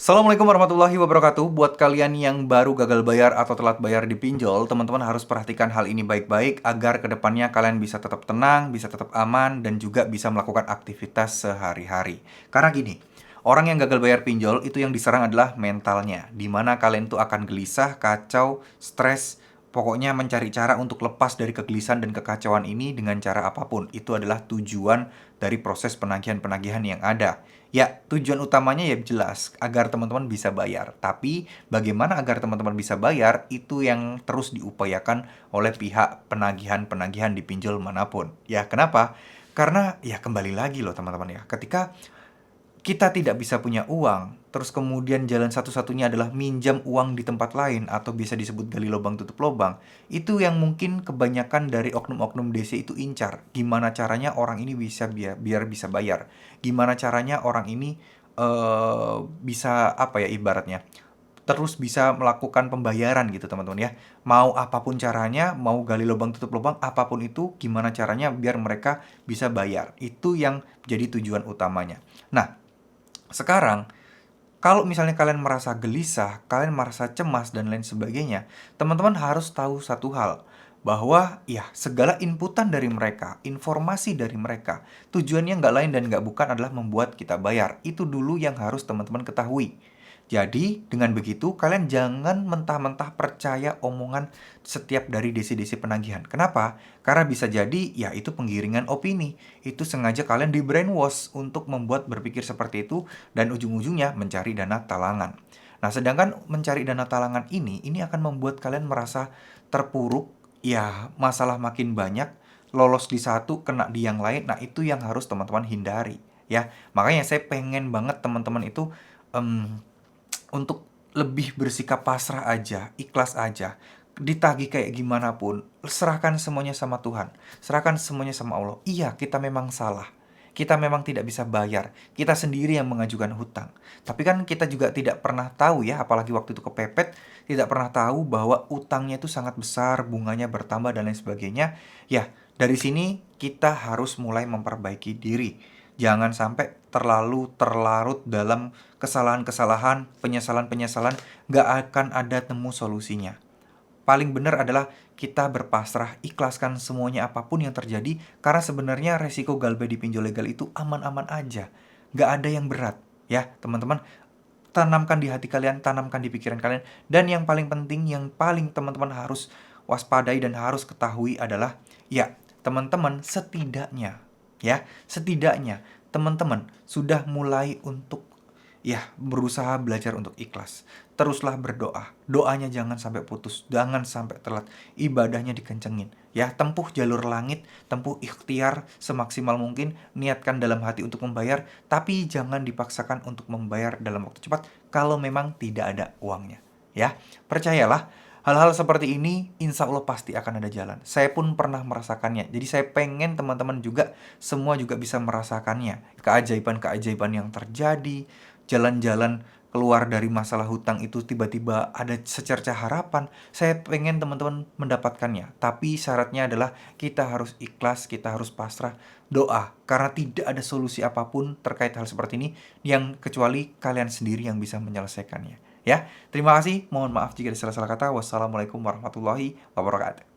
Assalamualaikum warahmatullahi wabarakatuh. Buat kalian yang baru gagal bayar atau telat bayar di pinjol, teman-teman harus perhatikan hal ini baik-baik agar kedepannya kalian bisa tetap tenang, bisa tetap aman, dan juga bisa melakukan aktivitas sehari-hari. Karena gini, orang yang gagal bayar pinjol itu yang diserang adalah mentalnya, di mana kalian tuh akan gelisah, kacau, stres, pokoknya mencari cara untuk lepas dari kegelisahan dan kekacauan ini dengan cara apapun. Itu adalah tujuan dari proses penagihan-penagihan yang ada. Ya, tujuan utamanya ya jelas, agar teman-teman bisa bayar. Tapi, bagaimana agar teman-teman bisa bayar, itu yang terus diupayakan oleh pihak penagihan-penagihan di pinjol manapun. Ya, kenapa? Karena, ya kembali lagi loh teman-teman ya, ketika kita tidak bisa punya uang, terus kemudian jalan satu-satunya adalah minjam uang di tempat lain atau bisa disebut gali lubang tutup lubang, itu yang mungkin kebanyakan dari oknum-oknum DC itu incar. Gimana caranya orang ini bisa biar bisa bayar? Gimana caranya orang ini bisa apa ya ibaratnya? Terus bisa melakukan pembayaran gitu teman-teman ya. Mau apapun caranya, mau gali lubang tutup lubang, apapun itu, gimana caranya biar mereka bisa bayar. Itu yang jadi tujuan utamanya. Nah, sekarang, kalau misalnya kalian merasa gelisah, kalian merasa cemas, dan lain sebagainya, teman-teman harus tahu satu hal, bahwa ya segala inputan dari mereka, informasi dari mereka, tujuannya nggak lain dan nggak bukan adalah membuat kita bayar. Itu dulu yang harus teman-teman ketahui. Jadi, dengan begitu, kalian jangan mentah-mentah percaya omongan setiap dari desi-desi penagihan. Kenapa? Karena bisa jadi, ya itu penggiringan opini. Itu sengaja kalian di brainwash untuk membuat berpikir seperti itu, dan ujung-ujungnya mencari dana talangan. Nah, sedangkan mencari dana talangan ini akan membuat kalian merasa terpuruk, ya masalah makin banyak, lolos di satu, kena di yang lain. Nah, itu yang harus teman-teman hindari. Ya, makanya saya pengen banget teman-teman itu em, untuk lebih bersikap pasrah aja, ikhlas aja. Ditagih kayak gimana pun, serahkan semuanya sama Tuhan. Serahkan semuanya sama Allah. Iya, kita memang salah. Kita memang tidak bisa bayar. Kita sendiri yang mengajukan hutang. Tapi kan kita juga tidak pernah tahu ya, apalagi waktu itu kepepet, tidak pernah tahu bahwa utangnya itu sangat besar, bunganya bertambah dan lain sebagainya. Ya, dari sini kita harus mulai memperbaiki diri. Jangan sampai terlalu terlarut dalam kesalahan-kesalahan, penyesalan-penyesalan, nggak akan ada temu solusinya. Paling benar adalah kita berpasrah, ikhlaskan semuanya apapun yang terjadi, karena sebenarnya resiko galbay di pinjol legal itu aman-aman aja. Nggak ada yang berat, ya teman-teman. Tanamkan di hati kalian, tanamkan di pikiran kalian. Dan yang paling penting, yang paling teman-teman harus waspadai dan harus ketahui adalah, ya teman-teman setidaknya teman-teman sudah mulai untuk ya berusaha belajar untuk ikhlas. Teruslah berdoa. Doanya jangan sampai putus, jangan sampai telat. Ibadahnya dikencengin. Ya, tempuh jalur langit, tempuh ikhtiar semaksimal mungkin, niatkan dalam hati untuk membayar, tapi jangan dipaksakan untuk membayar dalam waktu cepat kalau memang tidak ada uangnya. Ya, percayalah, hal-hal seperti ini insya Allah pasti akan ada jalan. Saya pun pernah merasakannya. Jadi saya pengen teman-teman juga semua juga bisa merasakannya. Keajaiban-keajaiban yang terjadi, jalan-jalan keluar dari masalah hutang itu tiba-tiba ada secerca harapan. Saya pengen teman-teman mendapatkannya. Tapi syaratnya adalah kita harus ikhlas, kita harus pasrah, doa. Karena tidak ada solusi apapun terkait hal seperti ini yang kecuali kalian sendiri yang bisa menyelesaikannya. Ya, terima kasih. Mohon maaf jika ada salah-salah kata. Wassalamualaikum warahmatullahi wabarakatuh.